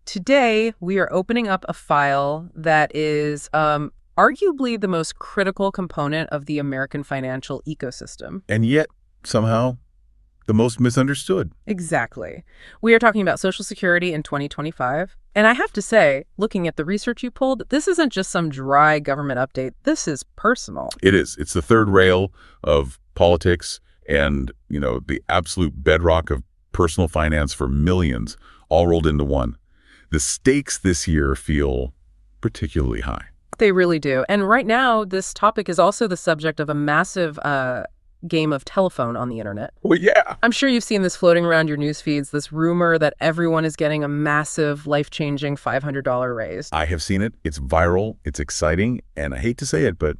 Today, we are opening up a file that is arguably the most critical component of the American financial ecosystem. And yet, somehow, the most misunderstood. Exactly. We are talking about Social Security in 2025. And I have to say, looking at the research you pulled, this isn't just some dry government update. This is personal. It is. It's the third rail of politics and, the absolute bedrock of personal finance for millions, all rolled into one. The stakes this year feel particularly high. They really do. And right now, this topic is also the subject of a massive game of telephone on the internet. Well, yeah. I'm sure you've seen this floating around your news feeds, this rumor that everyone is getting a massive, life-changing $500 raise. I have seen it. It's viral. It's exciting. And I hate to say it, but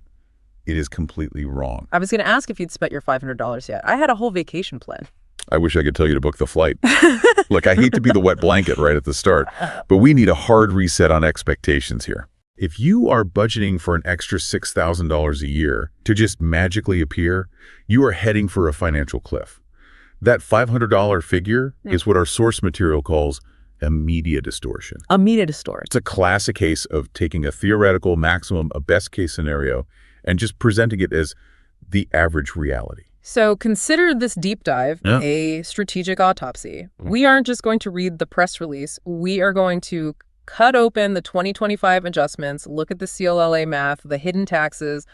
it is completely wrong. I was going to ask if you'd spent your $500 yet. I had a whole vacation plan. I wish I could tell you to book the flight. Look, I hate to be the wet blanket right at the start, but we need a hard reset on expectations here. If you are budgeting for an extra $6,000 a year to just magically appear, you are heading for a financial cliff. That $500 figure is what our source material calls a media distortion. A media distortion. It's a classic case of taking a theoretical maximum, a best-case scenario, and just presenting it as the average reality. So consider this deep dive a strategic autopsy. We aren't just going to read the press release. We are going to cut open the 2025 adjustments, look at the CLLA math, the hidden taxes,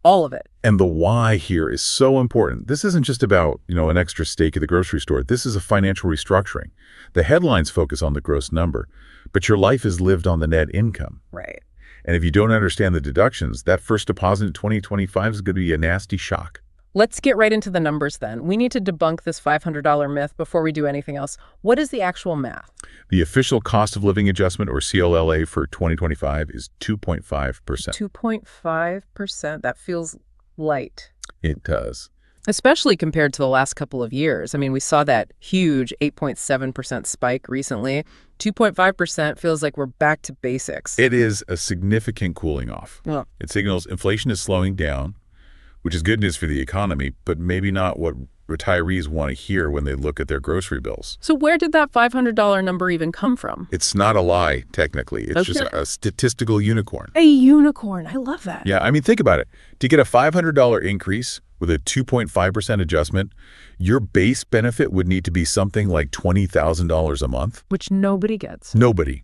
all of it. And the why here is so important. This isn't just about, an extra steak at the grocery store. This is a financial restructuring. The headlines focus on the gross number, but your life is lived on the net income. Right. And if you don't understand the deductions, that first deposit in 2025 is going to be a nasty shock. Let's get right into the numbers then. We need to debunk this $500 myth before we do anything else. What is the actual math? The official cost of living adjustment, or CLLA, for 2025 is 2.5%. 2.5%? That feels light. It does. Especially compared to the last couple of years. I mean, we saw that huge 8.7% spike recently. 2.5% feels like we're back to basics. It is a significant cooling off. Yeah. It signals inflation is slowing down, which is good news for the economy, but maybe not what retirees want to hear when they look at their grocery bills. So where did that $500 number even come from? It's not a lie, technically. It's just a statistical unicorn. A unicorn. I love that. Yeah, I mean, think about it. To get a $500 increase with a 2.5% adjustment, your base benefit would need to be something like $20,000 a month. Which nobody gets. Nobody.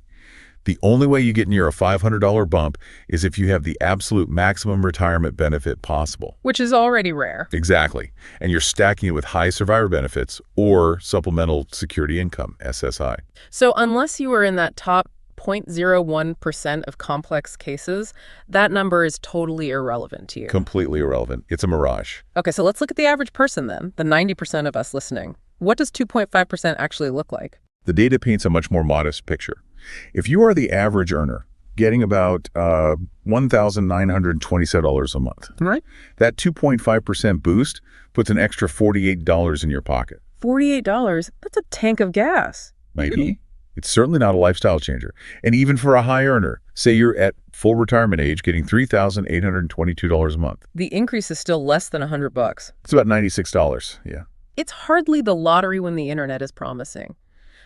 The only way you get near a $500 bump is if you have the absolute maximum retirement benefit possible. Which is already rare. Exactly. And you're stacking it with high survivor benefits or supplemental security income, SSI. So unless you are in that top 0.01% of complex cases, that number is totally irrelevant to you. Completely irrelevant. It's a mirage. Okay, so let's look at the average person then, the 90% of us listening. What does 2.5% actually look like? The data paints a much more modest picture. If you are the average earner, getting about $1,927 a month, right? That 2.5% boost puts an extra $48 in your pocket. $48? That's a tank of gas. Maybe. It's certainly not a lifestyle changer. And even for a high earner, say you're at full retirement age, getting $3,822 a month. The increase is still less than $100. It's about $96, yeah. It's hardly the lottery when the internet is promising.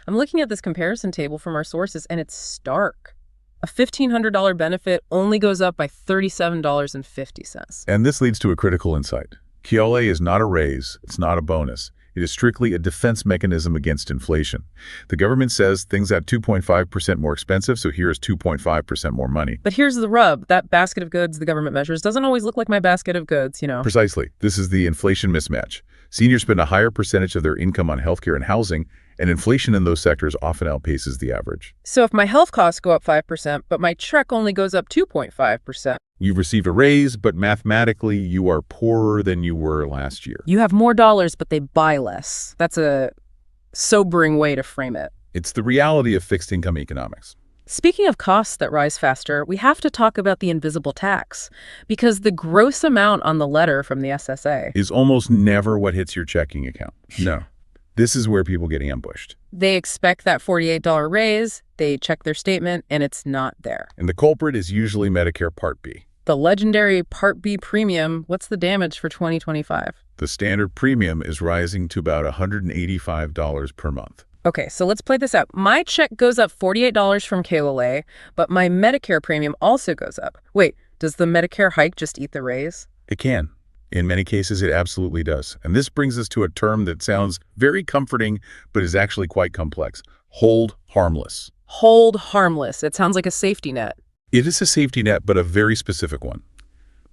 I'm looking at this comparison table from our sources, and it's stark. A $1,500 benefit only goes up by $37.50. And this leads to a critical insight. CLA is not a raise. It's not a bonus. It is strictly a defense mechanism against inflation. The government says things at 2.5% more expensive, so here's 2.5% more money. But here's the rub. That basket of goods the government measures doesn't always look like my basket of goods, Precisely. This is the inflation mismatch. Seniors spend a higher percentage of their income on healthcare and housing, and inflation in those sectors often outpaces the average. So if my health costs go up 5%, but my check only goes up 2.5%. You've received a raise, but mathematically you are poorer than you were last year. You have more dollars, but they buy less. That's a sobering way to frame it. It's the reality of fixed income economics. Speaking of costs that rise faster, we have to talk about the invisible tax, because the gross amount on the letter from the SSA is almost never what hits your checking account. No. This is where people get ambushed. They expect that $48 raise, they check their statement, and it's not there. And the culprit is usually Medicare Part B. The legendary Part B premium, what's the damage for 2025? The standard premium is rising to about $185 per month. Okay, so let's play this out. My check goes up $48 from KLA, but my Medicare premium also goes up. Wait, does the Medicare hike just eat the raise? It can. In many cases, it absolutely does. And this brings us to a term that sounds very comforting, but is actually quite complex. Hold harmless. Hold harmless. It sounds like a safety net. It is a safety net, but a very specific one.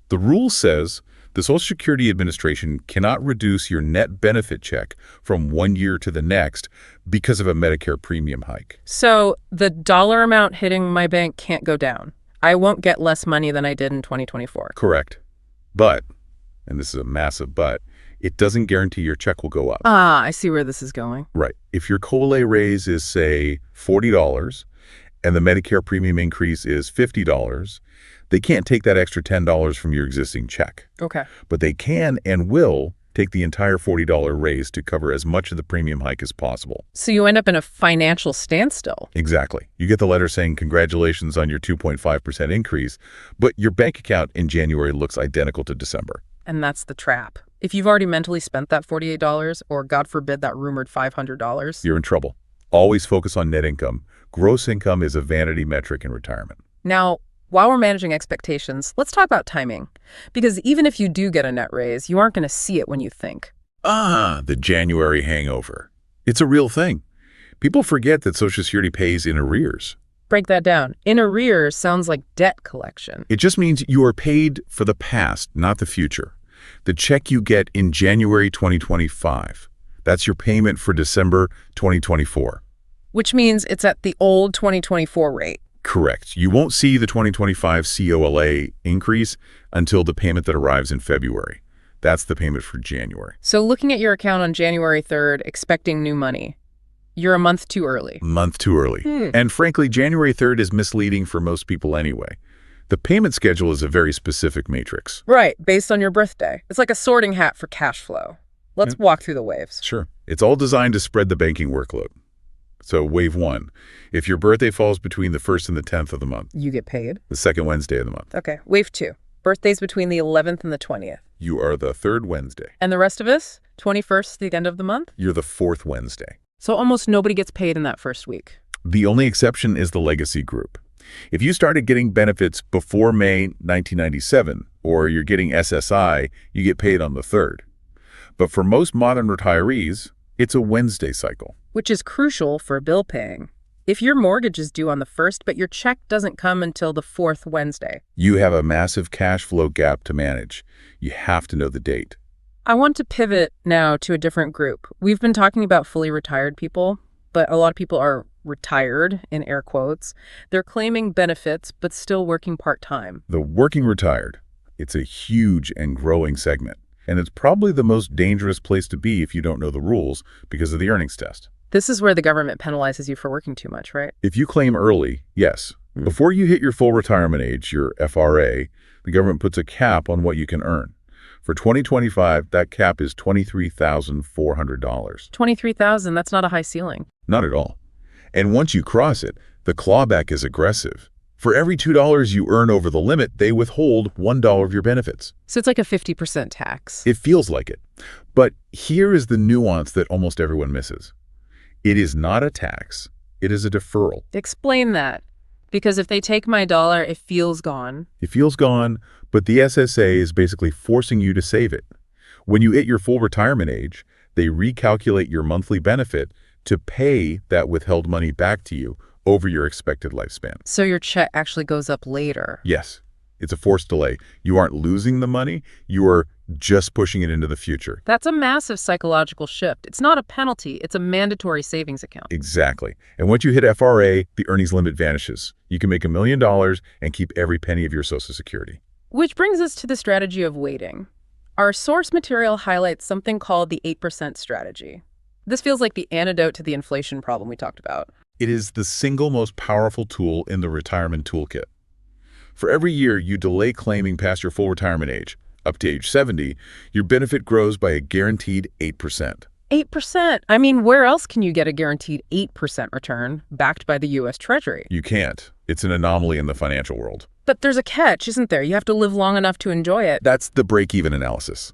The rule says the Social Security Administration cannot reduce your net benefit check from one year to the next because of a Medicare premium hike. So the dollar amount hitting my bank can't go down. I won't get less money than I did in 2024. Correct. But, and this is a massive but, it doesn't guarantee your check will go up. Ah, I see where this is going. Right. If your COLA raise is, say, $40 and the Medicare premium increase is $50, they can't take that extra $10 from your existing check. Okay. But they can and will take the entire $40 raise to cover as much of the premium hike as possible. So you end up in a financial standstill. Exactly. You get the letter saying congratulations on your 2.5% increase, but your bank account in January looks identical to December. And that's the trap. If you've already mentally spent that $48, or God forbid that rumored $500, you're in trouble. Always focus on net income. Gross income is a vanity metric in retirement. Now, while we're managing expectations, let's talk about timing. Because even if you do get a net raise, you aren't going to see it when you think. The January hangover. It's a real thing. People forget that Social Security pays in arrears. Break that down. In arrears sounds like debt collection. It just means you are paid for the past, not the future. The check you get in January 2025, that's your payment for December 2024. Which means it's at the old 2024 rate. Correct. You won't see the 2025 COLA increase until the payment that arrives in February. That's the payment for January. So looking at your account on January 3rd, expecting new money, you're a month too early. Month too early. And frankly, January 3rd is misleading for most people anyway. The payment schedule is a very specific matrix. Right, based on your birthday. It's like a sorting hat for cash flow. Let's walk through the waves. Sure. It's all designed to spread the banking workload. So wave 1, if your birthday falls between the 1st and the 10th of the month, You get paid. the second Wednesday of the month, Okay, wave 2. Birthdays between the 11th and the 20th. you are the third Wednesday. And the rest of us, 21st, the end of the month? You're the fourth Wednesday. So almost nobody gets paid in that first week. The only exception is the legacy group. If you started getting benefits before May 1997, or you're getting SSI, you get paid on the 3rd. But for most modern retirees, it's a Wednesday cycle. Which is crucial for bill paying. If your mortgage is due on the 1st, but your check doesn't come until the 4th Wednesday. You have a massive cash flow gap to manage. You have to know the date. I want to pivot now to a different group. We've been talking about fully retired people, but a lot of people are retired, in air quotes. They're claiming benefits, but still working part-time. The working retired. It's a huge and growing segment. And it's probably the most dangerous place to be if you don't know the rules because of the earnings test. This is where the government penalizes you for working too much, right? If you claim early, yes. Before you hit your full retirement age, your FRA, the government puts a cap on what you can earn. For 2025, that cap is $23,400. $23,000, that's not a high ceiling. Not at all. And once you cross it, the clawback is aggressive. For every $2 you earn over the limit, they withhold $1 of your benefits. So it's like a 50% tax. It feels like it. But here is the nuance that almost everyone misses. It is not a tax. It is a deferral. Explain that. Because if they take my dollar, it feels gone. It feels gone, but the SSA is basically forcing you to save it. When you hit your full retirement age, they recalculate your monthly benefit to pay that withheld money back to you over your expected lifespan. So your check actually goes up later. Yes, it's a forced delay. You aren't losing the money, you are just pushing it into the future. That's a massive psychological shift. It's not a penalty, it's a mandatory savings account. Exactly. And once you hit FRA, the earnings limit vanishes. You can make $1 million and keep every penny of your Social Security. Which brings us to the strategy of waiting. Our source material highlights something called the 8% strategy. This feels like the antidote to the inflation problem we talked about. It is the single most powerful tool in the retirement toolkit. For every year you delay claiming past your full retirement age, up to age 70, your benefit grows by a guaranteed 8%. 8%? I mean, where else can you get a guaranteed 8% return backed by the U.S. Treasury? You can't. It's an anomaly in the financial world. But there's a catch, isn't there? You have to live long enough to enjoy it. That's the break-even analysis.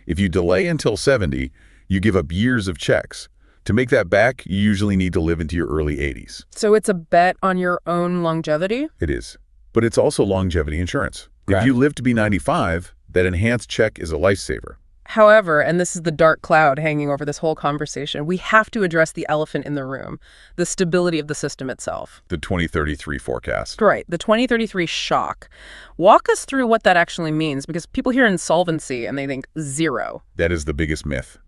If you delay until 70, you give up years of checks. To make that back, you usually need to live into your early 80s. So it's a bet on your own longevity? It is. But it's also longevity insurance. If you live to be 95, that enhanced check is a lifesaver. However, and this is the dark cloud hanging over this whole conversation, we have to address the elephant in the room, the stability of the system itself. The 2033 forecast. Right, the 2033 shock. Walk us through what that actually means, because people hear insolvency and they think zero. That is the biggest myth.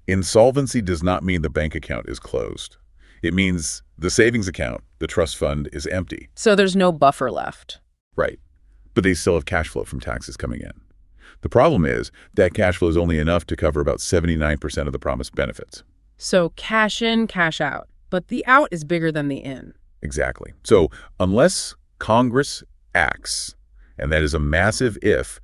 Insolvency does not mean the bank account is closed. It means the savings account, the trust fund, is empty. So there's no buffer left. Right. But they still have cash flow from taxes coming in. The problem is that cash flow is only enough to cover about 79% of the promised benefits. So cash in, cash out. But the out is bigger than the in. Exactly. So unless Congress acts, and that is a massive if,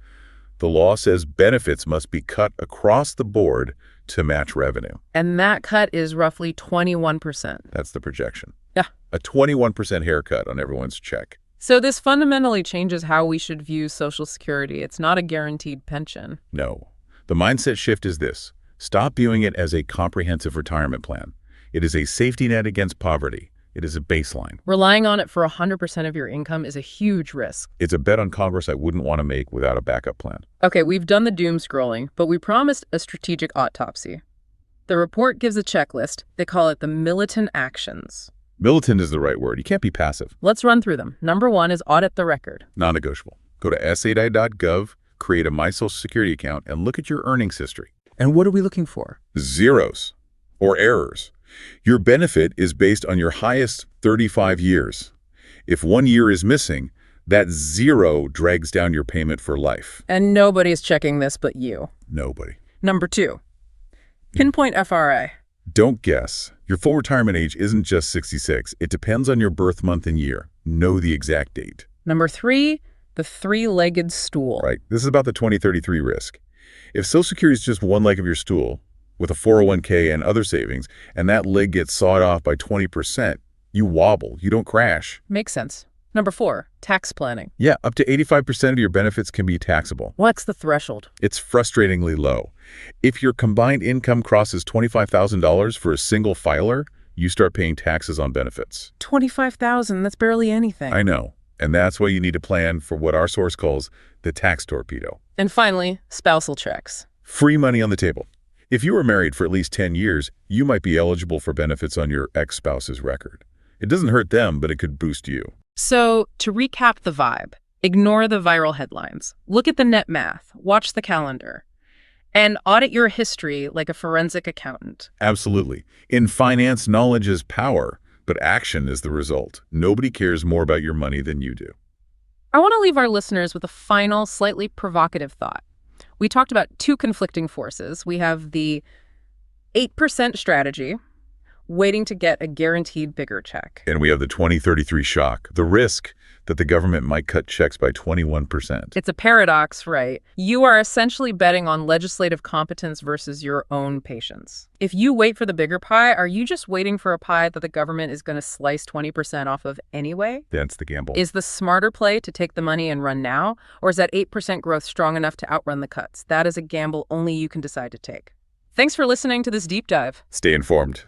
the law says benefits must be cut across the board to match revenue. And that cut is roughly 21%. That's the projection. Yeah. A 21% haircut on everyone's check. So this fundamentally changes how we should view Social Security. It's not a guaranteed pension. No. The mindset shift is this. Stop viewing it as a comprehensive retirement plan. It is a safety net against poverty. It is a baseline. Relying on it for 100% of your income is a huge risk. It's a bet on Congress I wouldn't want to make without a backup plan. Okay, we've done the doom scrolling, but we promised a strategic autopsy. The report gives a checklist. They call it the militant actions. Militant is the right word. You can't be passive. Let's run through them. Number 1 is audit the record. Non-negotiable. Go to SSA.gov, create a My Social Security account, and look at your earnings history. And what are we looking for? Zeros or errors. Your benefit is based on your highest 35 years. If 1 year is missing, that 0 drags down your payment for life. And nobody's checking this but you. Nobody. Number 2, pinpoint FRA. Don't guess. Your full retirement age isn't just 66. It depends on your birth month and year. Know the exact date. Number 3, the three-legged stool. Right. This is about the 2033 risk. If Social Security is just one leg of your stool, with a 401k and other savings, and that leg gets sawed off by 20%, you wobble. You don't crash. Makes sense. Number 4, tax planning. Yeah, up to 85% of your benefits can be taxable. What's the threshold? It's frustratingly low. If your combined income crosses $25,000 for a single filer, you start paying taxes on benefits. $25,000, that's barely anything. I know. And that's why you need to plan for what our source calls the tax torpedo. And finally, spousal checks. Free money on the table. If you were married for at least 10 years, you might be eligible for benefits on your ex-spouse's record. It doesn't hurt them, but it could boost you. So, to recap the vibe, ignore the viral headlines. Look at the net math, watch the calendar, and audit your history like a forensic accountant. Absolutely. In finance, knowledge is power, but action is the result. Nobody cares more about your money than you do. I want to leave our listeners with a final, slightly provocative thought. We talked about 2 conflicting forces. We have the 8% strategy, waiting to get a guaranteed bigger check. And we have the 2033 shock, the risk that the government might cut checks by 21%. It's a paradox, right? You are essentially betting on legislative competence versus your own patience. If you wait for the bigger pie, are you just waiting for a pie that the government is going to slice 20% off of anyway? That's the gamble. Is the smarter play to take the money and run now? Or is that 8% growth strong enough to outrun the cuts? That is a gamble only you can decide to take. Thanks for listening to this deep dive. Stay informed.